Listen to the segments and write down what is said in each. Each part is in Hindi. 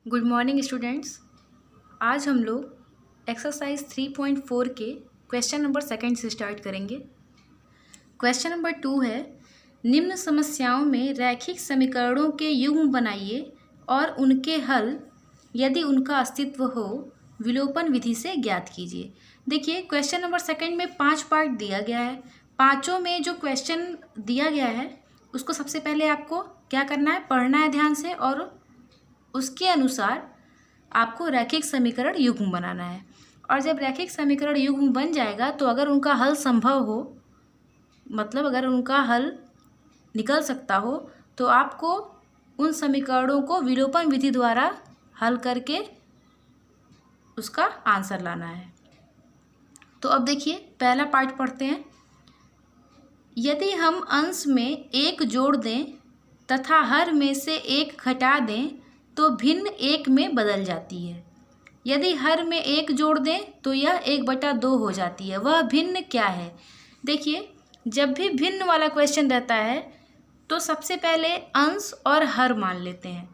Good morning students. आज हम लोग एक्सरसाइज 3.4 के क्वेश्चन नंबर सेकंड से स्टार्ट करेंगे। क्वेश्चन नंबर 2 है, निम्न समस्याओं में रैखिक समीकरणों के युग्म बनाइए और उनके हल यदि उनका अस्तित्व हो विलोपन विधि से ज्ञात कीजिए। देखिए क्वेश्चन नंबर सेकंड में 5 पार्ट दिया गया है। पाँचों में जो क्वेश्चन दिया गया है उसको सबसे पहले आपको क्या करना है, पढ़ना है ध्यान से, और उसके अनुसार आपको रैखिक समीकरण युग्म बनाना है। और जब रैखिक समीकरण युग्म बन जाएगा तो अगर उनका हल संभव हो, मतलब अगर उनका हल निकल सकता हो, तो आपको उन समीकरणों को विलोपन विधि द्वारा हल करके उसका आंसर लाना है। तो अब देखिए पहला पार्ट पढ़ते हैं। यदि हम अंश में एक जोड़ दें तथा हर में से एक घटा दें तो भिन्न एक में बदल जाती है। यदि हर में एक जोड़ दें तो यह 1/2 हो जाती है। वह भिन्न क्या है? देखिए जब भी भिन्न वाला क्वेश्चन रहता है तो सबसे पहले अंश और हर मान लेते हैं।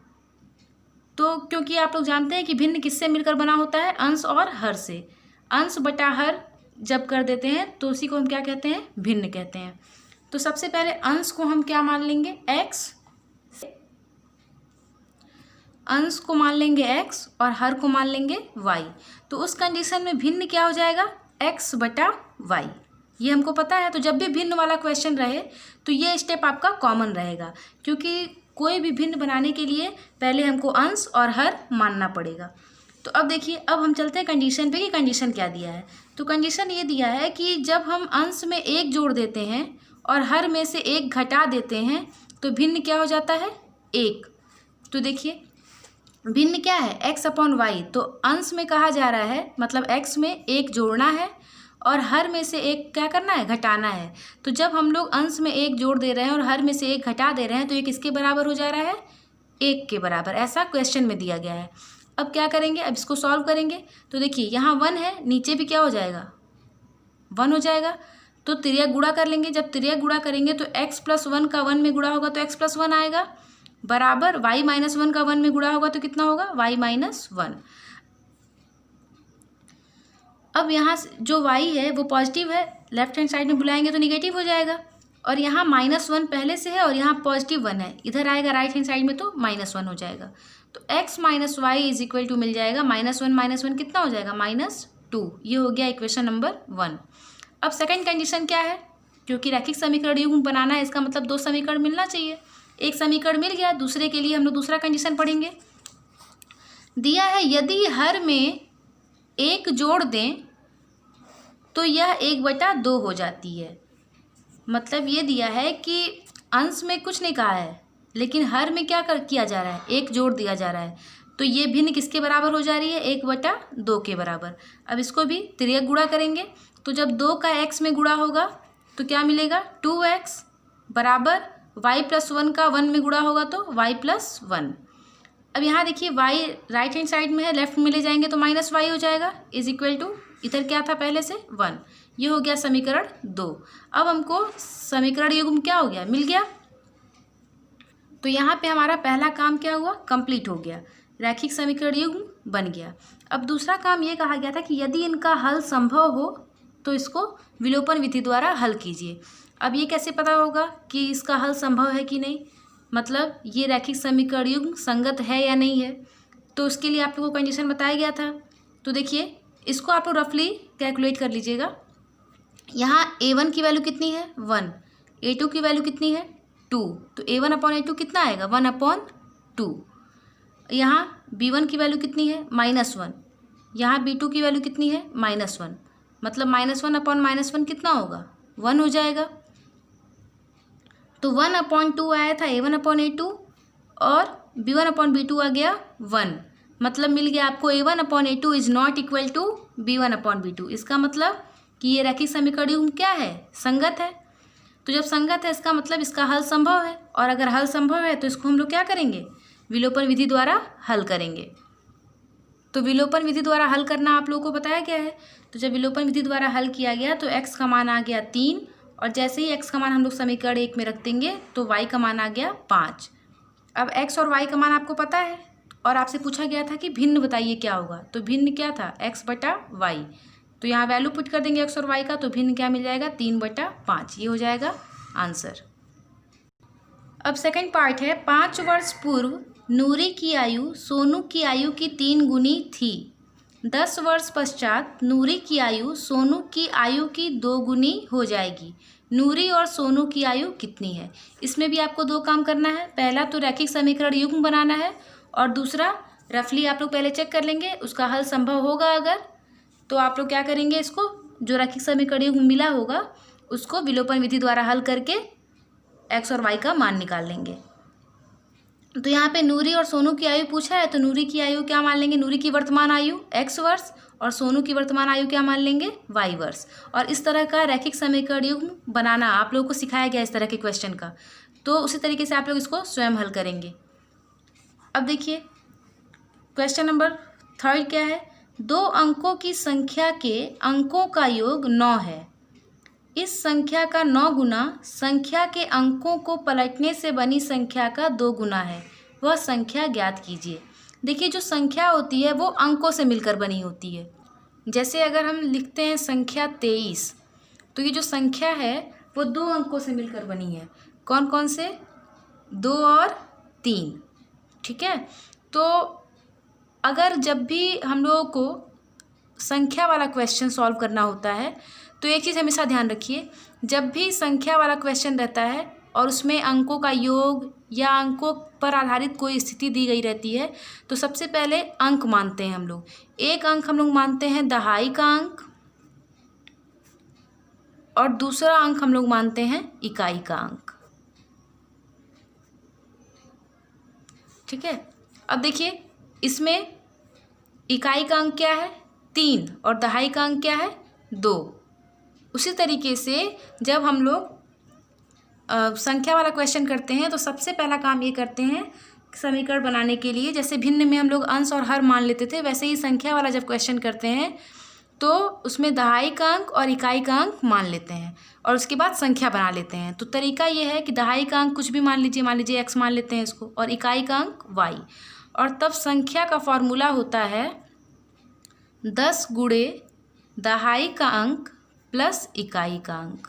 तो क्योंकि आप लोग जानते हैं कि भिन्न किससे मिलकर बना होता है, अंश और हर से। अंश बटा हर जब कर देते हैं तो उसी को हम क्या कहते हैं, भिन्न कहते हैं। तो सबसे पहले अंश को हम क्या मान लेंगे, x, अंश को मान लेंगे x और हर को मान लेंगे y। तो उस कंडीशन में भिन्न क्या हो जाएगा, x बटा y। ये हमको पता है। तो जब भी भिन्न वाला क्वेश्चन रहे तो ये स्टेप आपका कॉमन रहेगा, क्योंकि कोई भी भिन्न बनाने के लिए पहले हमको अंश और हर मानना पड़ेगा। तो अब देखिए, अब हम चलते हैं कंडीशन पे कि कंडीशन क्या दिया है। तो कंडीशन ये दिया है कि जब हम अंश में एक जोड़ देते हैं और हर में से एक घटा देते हैं तो भिन्न क्या हो जाता है, 1। तो देखिए भिन्न क्या है, x/y। तो अंश में कहा जा रहा है, मतलब x में एक जोड़ना है और हर में से एक क्या करना है, घटाना है। तो जब हम लोग अंश में एक जोड़ दे रहे हैं और हर में से एक घटा दे रहे हैं तो ये किसके बराबर हो जा रहा है, 1 के बराबर। ऐसा क्वेश्चन में दिया गया है। अब क्या करेंगे, अब इसको सॉल्व करेंगे। तो देखिए यहाँ 1 है, नीचे भी क्या हो जाएगा, 1 हो जाएगा। तो तिर्यक गुणा कर लेंगे। जब तिर्यक गुणा करेंगे तो x+1 का 1 में गुणा होगा तो x+1 आएगा, बराबर y-1 का 1 में गुणा होगा तो कितना होगा, y-1। अब यहाँ जो y है वो पॉजिटिव है, लेफ्ट हैंड साइड में बुलाएंगे तो निगेटिव हो जाएगा। और यहाँ -1 पहले से है और यहाँ +1 है, इधर आएगा राइट हैंड साइड में तो -1 हो जाएगा। तो x - y = मिल जाएगा -1 कितना हो जाएगा, -2। ये हो गया इक्वेशन नंबर 1। अब सेकंड कंडीशन क्या है, क्योंकि रैखिक समीकरण युग्म बनाना है, इसका मतलब 2 समीकरण मिलना चाहिए। एक समीकरण मिल गया, दूसरे के लिए हम लोग दूसरा कंडीशन पढ़ेंगे। दिया है यदि हर में एक जोड़ दें तो यह 1/2 हो जाती है। मतलब ये दिया है कि अंश में कुछ नहीं कहा है, लेकिन हर में क्या किया जा रहा है, एक जोड़ दिया जा रहा है। तो ये भिन्न किसके बराबर हो जा रही है, 1/2 के बराबर। अब इसको भी तिर्यक गुणा करेंगे। तो जब 2 का x में गुणा होगा तो क्या मिलेगा, 2x बराबर y+1 का 1 में गुणा होगा तो y+1। अब यहाँ देखिए y राइट हैंड साइड में है, लेफ्ट में ले जाएंगे तो -y हो जाएगा, = इधर क्या था पहले से, 1। ये हो गया समीकरण 2। अब हमको समीकरण युग्म क्या हो गया, मिल गया। तो यहाँ पे हमारा पहला काम क्या हुआ, कंप्लीट हो गया, रैखिक समीकरण युग्म बन गया। अब दूसरा काम ये कहा गया था कि यदि इनका हल संभव हो तो इसको विलोपन विधि द्वारा हल कीजिए। अब ये कैसे पता होगा कि इसका हल संभव है कि नहीं, मतलब ये रैखिक समीकरण युग्म संगत है या नहीं है। तो उसके लिए आप लोगों को कंडीशन बताया गया था। तो देखिए इसको आप लोग रफली कैलकुलेट कर लीजिएगा। यहाँ a1 की वैल्यू कितनी है, 1, a2 की वैल्यू कितनी है, 2। तो a1/a2 कितना आएगा, 1/2। यहाँ b1 की वैल्यू कितनी है, -1। यहाँ b2 की वैल्यू कितनी है, -1। मतलब -1/-1 कितना होगा, 1 हो जाएगा। तो 1/2 आया था a1/a2 और b1/b2 आ गया 1। मतलब मिल गया आपको a1/a2 is not equal to b1/b2। इसका मतलब कि ये रैखिक समीकरण युग्म क्या है, संगत है। तो जब संगत है इसका मतलब इसका हल संभव है, और अगर हल संभव है तो इसको हम लोग क्या करेंगे, विलोपन विधि द्वारा हल करेंगे। तो विलोपन विधि द्वारा हल करना आप लोगों को बताया गया है। तो जब विलोपन विधि द्वारा हल किया गया तो x का मान आ गया 3, और जैसे ही x का मान हम लोग समीकरण 1 में रख देंगे तो y का मान आ गया 5। अब x और y का मान आपको पता है, और आपसे पूछा गया था कि भिन्न बताइए क्या होगा, तो भिन्न क्या था, x बटा वाई। तो यहाँ वैल्यू पुट कर देंगे x और y का, तो भिन्न क्या मिल जाएगा, 3/5। ये हो जाएगा आंसर। अब सेकंड पार्ट है, 5 वर्ष पूर्व नूरी की आयु सोनू की आयु की 3 गुनी थी। 10 वर्ष पश्चात नूरी की आयु सोनू की आयु की 2 गुनी हो जाएगी। नूरी और सोनू की आयु कितनी है। इसमें भी आपको 2 काम करना है। पहला तो रैखिक समीकरण युग्म बनाना है, और दूसरा रफली आप लोग पहले चेक कर लेंगे, उसका हल संभव होगा अगर, तो आप लोग क्या करेंगे, इसको जो रैखिक समीकरण युग्म मिला होगा उसको विलोपन विधि द्वारा हल करके x और y का मान निकाल लेंगे। तो यहाँ पे नूरी और सोनू की आयु पूछा है, तो नूरी की आयु क्या मान लेंगे, नूरी की वर्तमान आयु x वर्ष, और सोनू की वर्तमान आयु क्या मान लेंगे, y वर्ष। और इस तरह का रैखिक समीकरण युग्म बनाना आप लोगों को सिखाया गया इस तरह के क्वेश्चन का, तो उसी तरीके से आप लोग इसको स्वयं हल करेंगे। अब देखिए क्वेश्चन नंबर 3 क्या है, 2 अंकों की संख्या के अंकों का योग 9 है। इस संख्या का 9 गुना संख्या के अंकों को पलटने से बनी संख्या का 2 गुना है, वह संख्या ज्ञात कीजिए। देखिए जो संख्या होती है वो अंकों से मिलकर बनी होती है। जैसे अगर हम लिखते हैं संख्या 23, तो ये जो संख्या है वो 2 अंकों से मिलकर बनी है। कौन कौन से, 2 और 3, ठीक है। तो अगर जब भी हम लोगों को संख्या वाला क्वेश्चन सॉल्व करना होता है, तो एक चीज़ हमेशा ध्यान रखिए, जब भी संख्या वाला क्वेश्चन रहता है और उसमें अंकों का योग या अंकों पर आधारित कोई स्थिति दी गई रहती है, तो सबसे पहले अंक मानते हैं हम लोग। एक अंक हम लोग मानते हैं दहाई का अंक, और दूसरा अंक हम लोग मानते हैं इकाई का अंक, ठीक है। अब देखिए इसमें इकाई का अंक क्या है, 3, और दहाई का अंक क्या है, 2। उसी तरीके से जब हम लोग संख्या वाला क्वेश्चन करते हैं, तो सबसे पहला काम ये करते हैं समीकरण बनाने के लिए, जैसे भिन्न में हम लोग अंश और हर मान लेते थे, वैसे ही संख्या वाला जब क्वेश्चन करते हैं तो उसमें दहाई का अंक और इकाई का अंक मान लेते हैं, और उसके बाद संख्या बना लेते हैं। तो तरीका ये है कि दहाई का अंक कुछ भी मान लीजिए x मान लेते हैं इसको, और इकाई का अंक y, और तब संख्या का फॉर्मूला होता है 10 गुणे दहाई का अंक प्लस इकाई का अंक।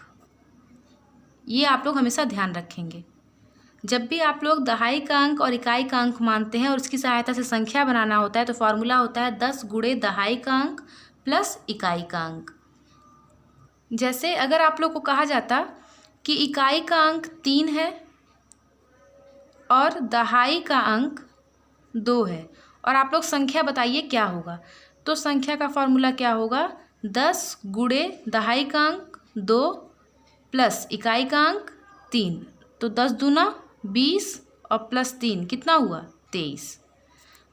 ये आप लोग हमेशा ध्यान रखेंगे। जब भी आप लोग दहाई का अंक और इकाई का अंक मानते हैं और उसकी सहायता से संख्या बनाना होता है, तो फॉर्मूला होता है 10 गुणे दहाई का अंक प्लस इकाई का अंक। जैसे अगर आप लोग को कहा जाता कि इकाई का अंक 3 है और दहाई का अंक 2 है, और आप लोग संख्या बताइए क्या होगा, तो संख्या का फॉर्मूला क्या होगा, 10 गुणे दहाई का अंक 2 प्लस इकाई का अंक 3, तो 10 दूना 20 और प्लस 3 कितना हुआ, 23।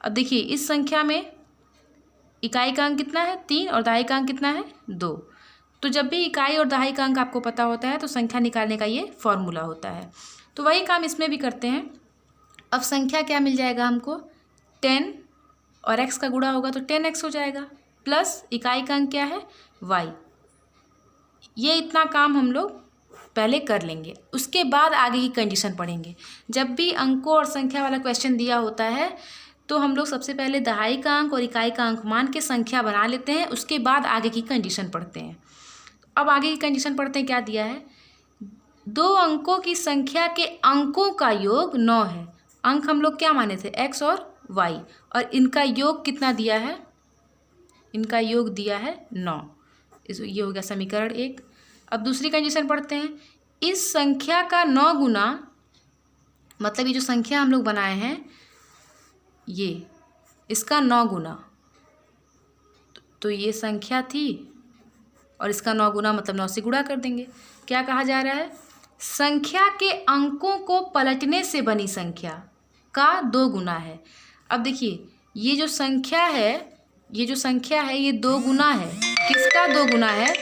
अब देखिए इस संख्या में इकाई का अंक कितना है, 3, और दहाई का अंक कितना है, 2। तो जब भी इकाई और दहाई का अंक आपको पता होता है तो संख्या निकालने का ये फॉर्मूला होता है। तो वही काम इसमें भी करते हैं। अब संख्या क्या मिल जाएगा हमको, 10 और x का गुणा होगा तो 10x हो जाएगा, प्लस इकाई का अंक क्या है, y। ये इतना काम हम लोग पहले कर लेंगे, उसके बाद आगे की कंडीशन पढ़ेंगे। जब भी अंकों और संख्या वाला क्वेश्चन दिया होता है तो हम लोग सबसे पहले दहाई का अंक और इकाई का अंक मान के संख्या बना लेते हैं, उसके बाद आगे की कंडीशन पढ़ते हैं। अब आगे की कंडीशन पढ़ते हैं, क्या दिया है, 2 अंकों की संख्या के अंकों का योग 9 है। अंक हम लोग क्या माने थे, x और y, और इनका योग कितना दिया है, इनका योग दिया है 9। ये हो गया समीकरण 1। अब दूसरी कंडीशन पढ़ते हैं, इस संख्या का 9 गुना, मतलब ये जो संख्या हम लोग बनाए हैं ये, इसका 9 गुना, तो ये संख्या थी और इसका 9 गुना मतलब 9 से गुणा कर देंगे। क्या कहा जा रहा है, संख्या के अंकों को पलटने से बनी संख्या का 2 गुना है। अब देखिए ये जो संख्या है, ये 2 गुना है, किसका 2 गुना है,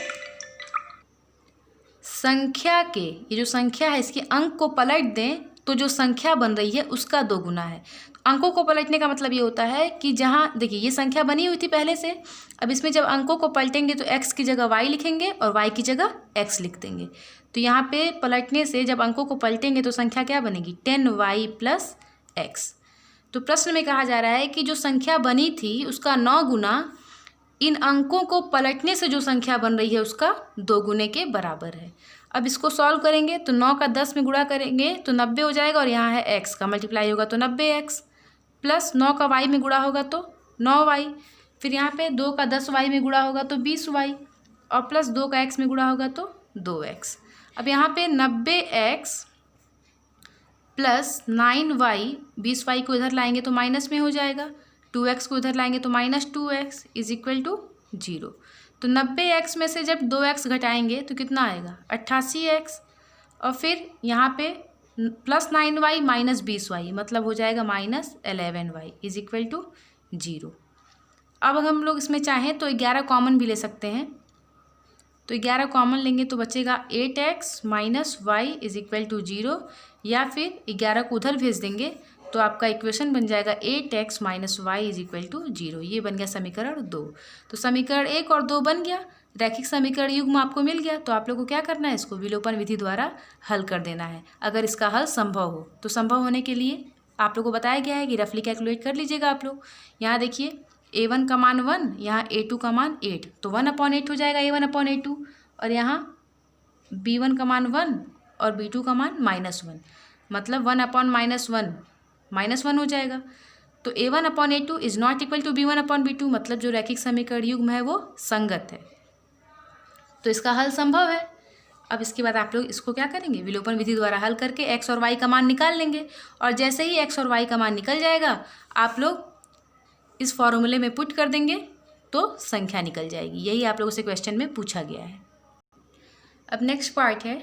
संख्या के, ये जो संख्या है इसके अंक को पलट दें तो जो संख्या बन रही है उसका 2 गुना है। अंकों को पलटने का मतलब ये होता है कि जहाँ देखिए ये संख्या बनी हुई थी पहले से, अब इसमें जब अंकों को पलटेंगे तो x की जगह y लिखेंगे और y की जगह x लिख देंगे। तो यहाँ पे पलटने से जब अंकों को पलटेंगे तो संख्या क्या बनेगी, 10y प्लस x। तो प्रश्न में कहा जा रहा है कि जो संख्या बनी थी उसका 9 गुना इन अंकों को पलटने से जो संख्या बन रही है उसका 2 गुने के बराबर है। अब इसको सॉल्व करेंगे तो 9 का 10 में गुणा करेंगे तो 90 हो जाएगा, और यहाँ है x का मल्टीप्लाई होगा तो 90x, प्लस 9 का y में गुणा होगा तो 9y, फिर यहाँ पे 2 का 10y में गुणा होगा तो 20y, और प्लस 2 का x में गुणा होगा तो 2x। अब यहाँ पे 90x प्लस 9y, 20y को इधर लाएंगे तो माइनस में हो जाएगा, 2x को इधर लाएंगे तो -2x इज इक्वल टू 0। तो 90x में से जब 2x घटाएंगे तो कितना आएगा 88x, और फिर यहाँ पे प्लस 9y माइनस 20y मतलब हो जाएगा -11y इज इक्वल टू 0। अब अगर हम लोग इसमें चाहें तो 11 कॉमन भी ले सकते हैं, तो 11 कॉमन लेंगे तो बचेगा 8x minus y is equal to 0, या फिर 11 को उधर भेज देंगे तो आपका इक्वेशन बन जाएगा 8x minus y is equal to 0। ये बन गया समीकरण 2। तो समीकरण 1 और 2 बन गया, रैखिक समीकरण युग्म आपको मिल गया। तो आप लोग को क्या करना है, इसको विलोपन विधि द्वारा हल कर देना है अगर इसका हल संभव हो। तो संभव होने के लिए आप लोग को बताया गया है कि रफली कैलकुलेट कर लीजिएगा आप लोग। यहाँ देखिए a1 का मान 1, यहाँ a2 का मान 8, तो 1/8 हो जाएगा a1/8, और यहाँ b1 का मान 1 और b2 का मान -1, मतलब 1/-1 -1 हो जाएगा। तो a1/a2 is not equal to b1/b2, मतलब जो रैखिक समीकरण युग्म है वो संगत है, तो इसका हल संभव है। अब इसके बाद आप लोग इसको क्या करेंगे, विलोपन विधि द्वारा हल करके x और y का मान निकाल लेंगे, और जैसे ही x और y का मान निकल जाएगा आप लोग इस फॉर्मूले में पुट कर देंगे तो संख्या निकल जाएगी। यही आप लोगों से क्वेश्चन में पूछा गया है। अब नेक्स्ट पार्ट है,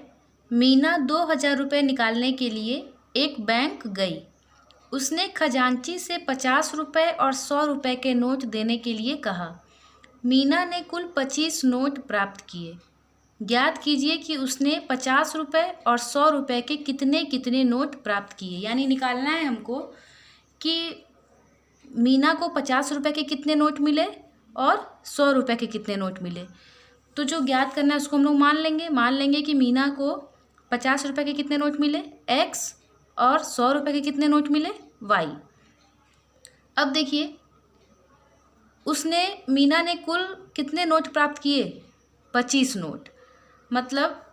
मीना 2000 रुपये निकालने के लिए एक बैंक गई। उसने खजांची से 50 रुपये और 100 रुपये के नोट देने के लिए कहा। मीना ने कुल 25 नोट प्राप्त किए। ज्ञात कीजिए कि उसने 50 रुपये और 100 रुपये के कितने कितने नोट प्राप्त किए। यानी निकालना है हमको कि मीना को 50 रुपये के कितने नोट मिले और 100 रुपये के कितने नोट मिले। तो जो ज्ञात करना है उसको हम लोग मान लेंगे कि मीना को 50 रुपये के कितने नोट मिले x, और 100 रुपये के कितने नोट मिले y। अब देखिए मीना ने कुल कितने नोट प्राप्त किए, 25 नोट, मतलब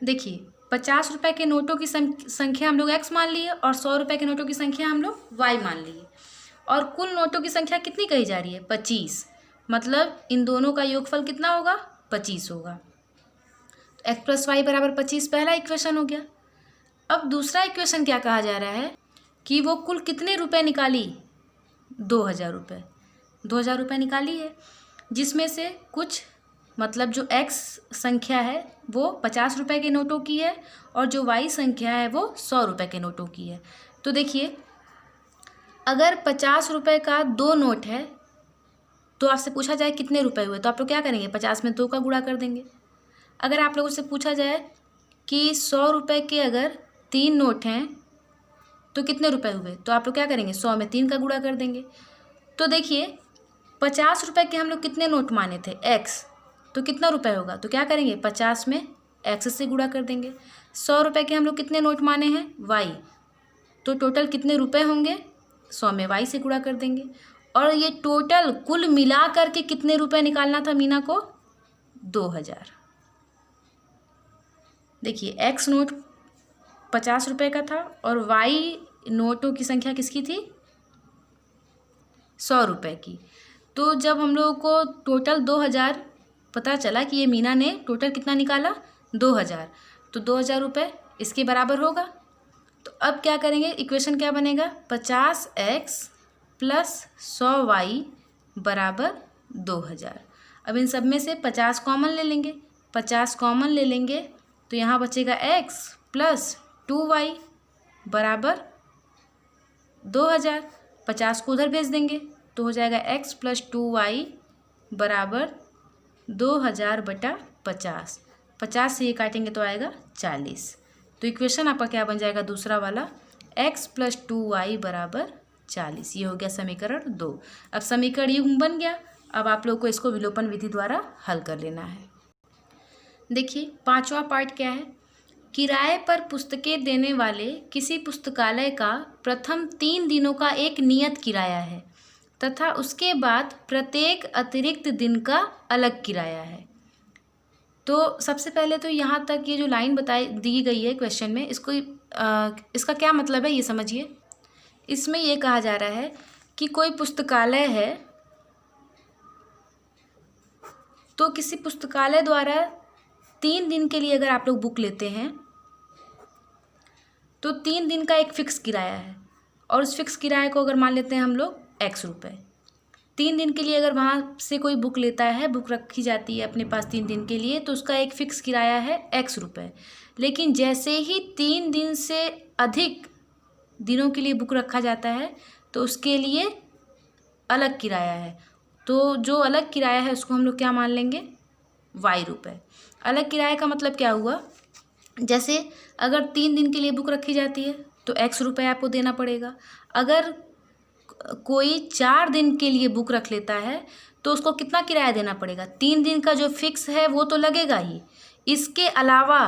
देखिए 50 रुपये के नोटों की संख्या हम लोग x मान लिए और 100 रुपये के नोटों की संख्या हम लोग y मान लिए, और कुल नोटों की संख्या कितनी कही जा रही है 25, मतलब इन दोनों का योगफल कितना होगा 25 होगा। x प्लस वाई बराबर 25 पहला इक्वेशन हो गया। अब दूसरा इक्वेशन क्या कहा जा रहा है कि वो कुल कितने रुपए निकाली, 2000 रुपये, 2000 रुपये निकाली है, जिसमें से कुछ मतलब जो x संख्या है वो 50 रुपये के नोटों की है और जो y संख्या है वो 100 रुपये के नोटों की है। तो देखिए अगर 50 रुपये का 2 नोट है तो आपसे पूछा जाए कितने रुपए हुए, तो आप लोग क्या करेंगे 50 में 2 का गुणा कर देंगे। अगर आप लोगों से पूछा जाए कि 100 रुपये के अगर 3 नोट हैं तो कितने रुपए हुए, तो आप लोग क्या करेंगे 100 में 3 का गुणा कर देंगे। तो देखिए 50 रुपये के हम लोग कितने नोट माने थे x, तो कितना रुपए होगा, तो क्या करेंगे 50 में x से गुणा कर देंगे। 100 रुपये के हम लोग कितने नोट माने हैं y, तो टोटल कितने रुपए होंगे 100 में y से गुणा कर देंगे। और ये टोटल कुल मिला करके कितने रुपए निकालना था मीना को 2000। देखिए x नोट 50 रुपये का था और y नोटों की संख्या किसकी थी 100 रुपये की। तो जब हम लोगों को टोटल 2000 पता चला कि ये मीना ने टोटल कितना निकाला 2000, तो 2000 रुपये इसके बराबर होगा। तो अब क्या करेंगे, इक्वेशन क्या बनेगा 50x प्लस 100y बराबर 2000। अब इन सब में से 50 कॉमन ले लेंगे, 50 कॉमन ले लेंगे तो यहाँ बचेगा x प्लस 2y बराबर 2000। 50 को उधर भेज देंगे तो हो जाएगा x प्लस 2y बराबर 2000 बटा 50। 50 से ये काटेंगे तो आएगा 40। तो इक्वेशन आपका क्या बन जाएगा दूसरा वाला, x प्लस 2y बराबर 40। ये हो गया समीकरण 2। अब समीकरण युग्म बन गया। अब आप लोग को इसको विलोपन विधि द्वारा हल कर लेना है। देखिए पांचवा पार्ट क्या है, किराए पर पुस्तकें देने वाले किसी पुस्तकालय का प्रथम 3 दिनों का एक नियत किराया है तथा उसके बाद प्रत्येक अतिरिक्त दिन का अलग किराया है। तो सबसे पहले तो यहाँ तक ये जो लाइन दी गई है क्वेश्चन में, इसका क्या मतलब है ये समझिए। इसमें ये कहा जा रहा है कि कोई पुस्तकालय है, तो किसी पुस्तकालय द्वारा 3 दिन के लिए अगर आप लोग बुक लेते हैं तो 3 दिन का एक फ़िक्स किराया है और उस फिक्स किराए को अगर मान लेते हैं हम लोग X रुपये। 3 दिन के लिए अगर वहाँ से कोई बुक लेता है, बुक रखी जाती है अपने पास 3 दिन के लिए, तो उसका एक फ़िक्स किराया है X रुपये। लेकिन जैसे ही 3 दिन से अधिक दिनों के लिए बुक रखा जाता है तो उसके लिए अलग किराया है। तो जो अलग किराया है उसको हम लोग क्या मान लेंगे? Y रुपये। अलग किराए का मतलब क्या हुआ? जैसे अगर 3 दिन के लिए बुक रखी जाती है तो X रुपये आपको देना पड़ेगा। अगर कोई 4 दिन के लिए बुक रख लेता है तो उसको कितना किराया देना पड़ेगा? 3 दिन का जो फिक्स है वो तो लगेगा ही, इसके अलावा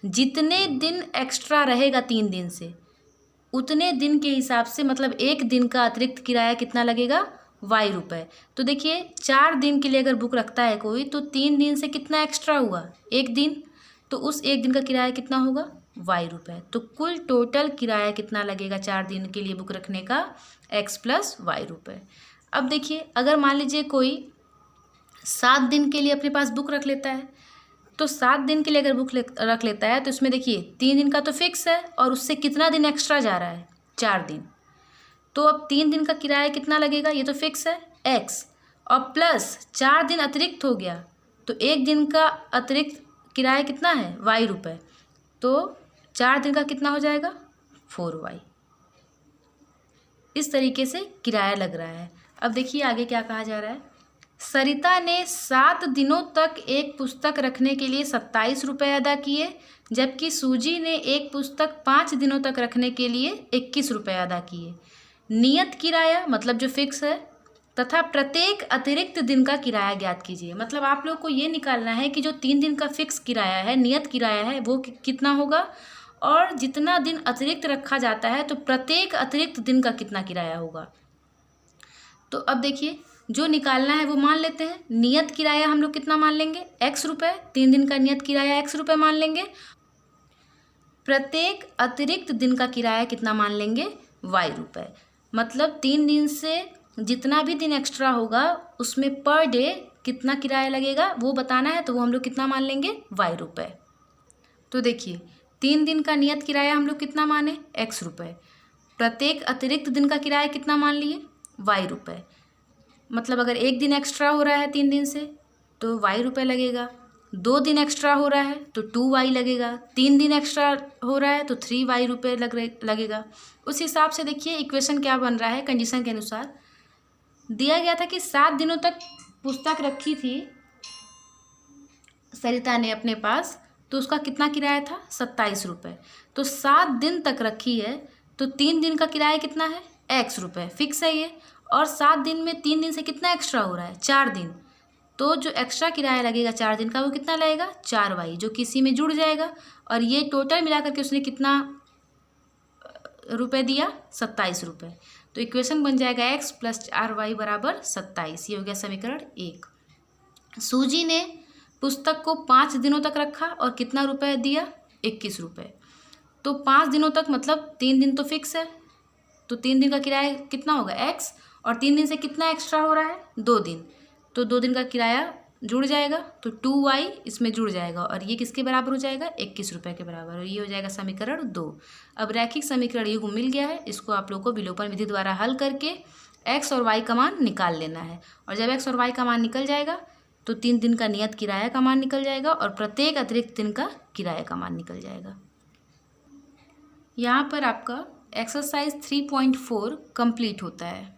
जितने दिन एक्स्ट्रा रहेगा 3 दिन से, उतने दिन के हिसाब से मतलब 1 दिन का अतिरिक्त किराया कितना लगेगा? Y रुपये। तो देखिए 4 दिन के लिए अगर बुक रखता है कोई तो 3 दिन से कितना एक्स्ट्रा हुआ? 1 दिन। तो उस 1 दिन का किराया कितना होगा? Y रुपये। तो कुल टोटल किराया कितना लगेगा 4 दिन के लिए बुक रखने का? X प्लस Y रुपये। अब देखिए अगर मान लीजिए कोई 7 दिन के लिए अपने पास बुक रख लेता है, तो 7 दिन के लिए अगर बुक रख लेता है तो इसमें देखिए 3 दिन का तो फिक्स है और उससे कितना दिन एक्स्ट्रा जा रहा है? 4 दिन। तो अब 3 दिन का किराया कितना लगेगा? ये तो फिक्स है X, और प्लस 4 दिन अतिरिक्त हो गया तो 1 दिन का अतिरिक्त किराया कितना है? Y रुपये। तो 4 दिन का कितना हो जाएगा? 4Y। इस तरीके से किराया लग रहा है। अब देखिए आगे क्या कहा जा रहा है। सरिता ने 7 दिनों तक एक पुस्तक रखने के लिए 27 रुपये अदा किए, जबकि सूजी ने एक पुस्तक 5 दिनों तक रखने के लिए 21 रुपये अदा किए। नियत किराया मतलब जो फिक्स है तथा प्रत्येक अतिरिक्त दिन का किराया ज्ञात कीजिए। मतलब आप लोग को ये निकालना है कि जो 3 दिन का फिक्स किराया है, नियत किराया है, वो कितना होगा और जितना दिन अतिरिक्त रखा जाता है तो प्रत्येक अतिरिक्त दिन का कितना किराया होगा। तो अब देखिए जो निकालना है वो मान लेते हैं। नियत किराया हम लोग कितना मान लेंगे? X रुपये। 3 दिन का नियत किराया X रुपये मान लेंगे। प्रत्येक अतिरिक्त दिन का किराया कितना मान लेंगे? Y रुपये। मतलब 3 दिन से जितना भी दिन एक्स्ट्रा होगा उसमें पर डे कितना किराया लगेगा वो बताना है, तो वो हम लोग कितना मान लेंगे? Y रुपये। तो देखिए 3 दिन का नियत किराया हम लोग कितना माने? X रुपये। प्रत्येक अतिरिक्त दिन का किराया कितना मान लिए? Y रुपये। मतलब अगर 1 दिन एक्स्ट्रा हो रहा है 3 दिन से तो Y रुपये लगेगा। 2 दिन एक्स्ट्रा हो रहा है तो 2Y लगेगा। 3 दिन एक्स्ट्रा हो रहा है तो 3Y रुपये लगेगा। उस हिसाब से देखिए इक्वेशन क्या बन रहा है। कंडीशन के अनुसार दिया गया था कि 7 दिनों तक पुस्तक रखी थी सरिता ने अपने पास, तो उसका कितना किराया था? 27 रुपये। तो 7 दिन तक रखी है तो 3 दिन का किराया कितना है? X रुपये। फिक्स है ये। और 7 दिन में 3 दिन से कितना एक्स्ट्रा हो रहा है? 4 दिन। तो जो एक्स्ट्रा किराया लगेगा 4 दिन का वो कितना लगेगा? 4Y, जो किसी में जुड़ जाएगा। और ये टोटल मिला करके उसने कितना रुपये दिया? 27 रुपये। तो इक्वेशन बन जाएगा X प्लस 4Y बराबर 27। ये हो गया समीकरण 1। सूजी ने पुस्तक को 5 दिनों तक रखा और कितना रुपये दिया? 21 रुपये। तो 5 दिनों तक मतलब 3 दिन तो फिक्स है, तो 3 दिन का किराया कितना होगा? X, और 3 दिन से कितना एक्स्ट्रा हो रहा है? 2 दिन। तो 2 दिन का किराया जुड़ जाएगा तो 2Y इसमें जुड़ जाएगा और ये किसके बराबर हो जाएगा? 21 रुपये के बराबर। और ये हो जाएगा समीकरण 2। अब रैखिक समीकरण युग्म मिल गया है। इसको आप लोग को विलोपन विधि द्वारा हल करके X और Y का मान निकाल लेना है। और जब X और Y का मान निकल जाएगा तो 3 दिन का नियत किराया का मान निकल जाएगा और प्रत्येक अतिरिक्त दिन का किराया का मान निकल जाएगा। यहाँ पर आपका एक्सरसाइज 3.4 कंप्लीट होता है।